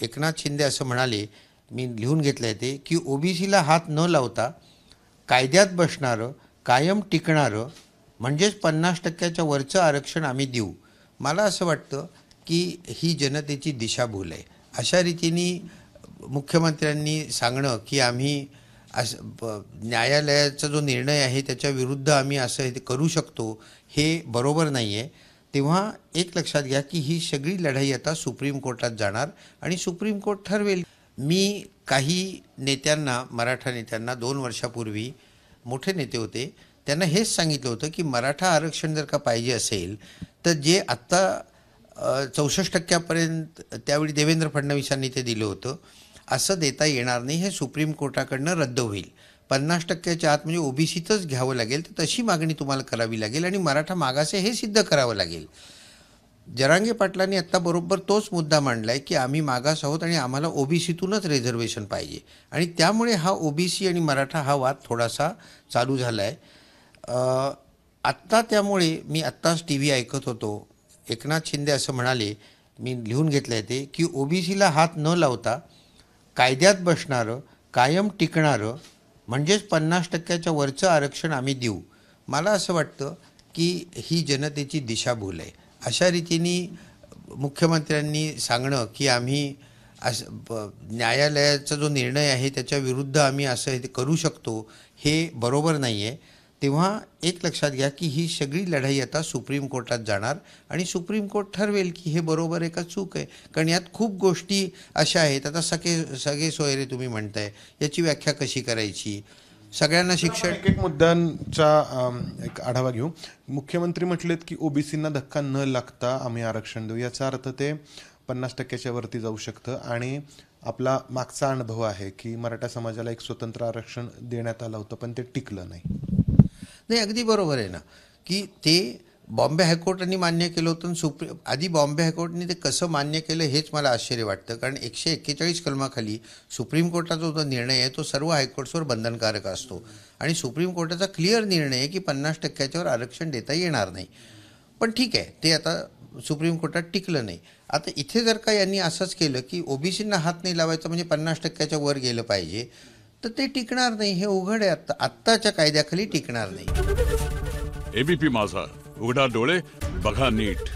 एकनाथ शिंदे असं म्हणाले, मी लिहून घेतलं आहे ते, की ओबीसीला हात न लावता कायद्यात बसणारं, कायम टिकणारं म्हणजेच 50% वरचं आरक्षण आम्ही देऊ. मला असं वाटतं की ही जनतेची दिशाभूल आहे. अशा रीतीने मुख्यमंत्र्यांनी सांगणं की आम्ही न्यायालयाचा जो निर्णय आहे त्याच्या विरुद्ध आम्ही असं हे करू शकतो, हे बरोबर नाही आहे. तेव्हा एक लक्षात घ्या की ही सगळी लढाई आता सुप्रीम कोर्टात जाणार आणि सुप्रीम कोर्ट ठरवेल. मी काही नेत्यांना, मराठा नेत्यांना 2 वर्षापूर्वी, मोठे नेते होते, त्यांना हेच सांगितलं होतं की मराठा आरक्षण जर का पाहिजे असेल तर जे आत्ता 64% त्यावेळी देवेंद्र फडणवीसांनी ते दिलं होतं, असं देता येणार नाही, हे सुप्रीम कोर्टाकडनं रद्द होईल. 50%च्या आत म्हणजे ओबीसीतच घ्यावं लागेल, तर तशी मागणी तुम्हाला करावी लागेल आणि मराठा मागास हे सिद्ध करावं लागेल. जरांगे पाटलांनी आत्ता बरोबर तोच मुद्दा मांडला आहे की आम्ही मागास आहोत आणि आम्हाला ओबीसीतूनच रिझर्वेशन पाहिजे आणि त्यामुळे हा ओबीसी आणि मराठा हा वाद थोडासा चालू झाला आहे. आत्ता त्यामुळे मी आत्ताच TV ऐकत होतो, एकनाथ शिंदे असं म्हणाले, मी लिहून घेतलं आहे ते, की ओबीसीला हात न लावता कायद्यात बसणारं, कायम टिकणारं म्हणजेच 50%च्या वरचं आरक्षण आम्ही देऊ. मला असं वाटतं की ही जनतेची दिशाभूल आहे. अशा रीतीने मुख्यमंत्र्यांनी सांगणं की आम्ही न्यायालयाचा जो निर्णय आहे त्याच्या विरुद्ध आम्ही असं हे करू शकतो, हे बरोबर नाही आहे. तेव्हा एक लक्षात घ्या की ही सगळी लढाई आता सुप्रीम कोर्टात जाणार आणि सुप्रीम कोर्ट ठरवेल की हे बरोबर आहे का चूक आहे. कारण यात खूप गोष्टी अशा आहेत. आता सगळे सोयरे तुम्ही म्हणताय, याची व्याख्या कशी करायची, सगळ्यांना शिक्षण. एक मुद्द्यांचा एक आढावा घेऊ. मुख्यमंत्री म्हटलेत की ओबीसींना धक्का न लागता आम्ही आरक्षण देऊ. याचा अर्थ ते 50%च्या वरती जाऊ शकतं आणि आपला मागचा अनुभव आहे की मराठा समाजाला एक स्वतंत्र आरक्षण देण्यात आलं होतं पण ते टिकलं नाही. नाही, अगदी बरोबर आहे ना की ते बॉम्बे हायकोर्टाने मान्य केलं होतं. आधी बॉम्बे हायकोर्टाने ते कसं मान्य केलं हेच मला आश्चर्य वाटतं. कारण 141 कलमाखाली सुप्रीम कोर्टाचा जो निर्णय आहे तो सर्व हायकोर्ट्सवर बंधनकारक असतो आणि सुप्रीम कोर्टाचा क्लिअर निर्णय आहे की 50%च्यावर आरक्षण देता येणार नाही. पण ठीक आहे, ते आता सुप्रीम कोर्टात टिकलं नाही. आता इथे जर का यांनी असंच केलं की ओबीसींना हात नाही लावायचं म्हणजे 50%च्या वर गेलं पाहिजे, तर ते टिकणार नाही. हे उघड आहे, आत्ताच्या कायद्याखाली टिकणार नाही. एबीपी माझा, उघडा डोळे बघा नीट.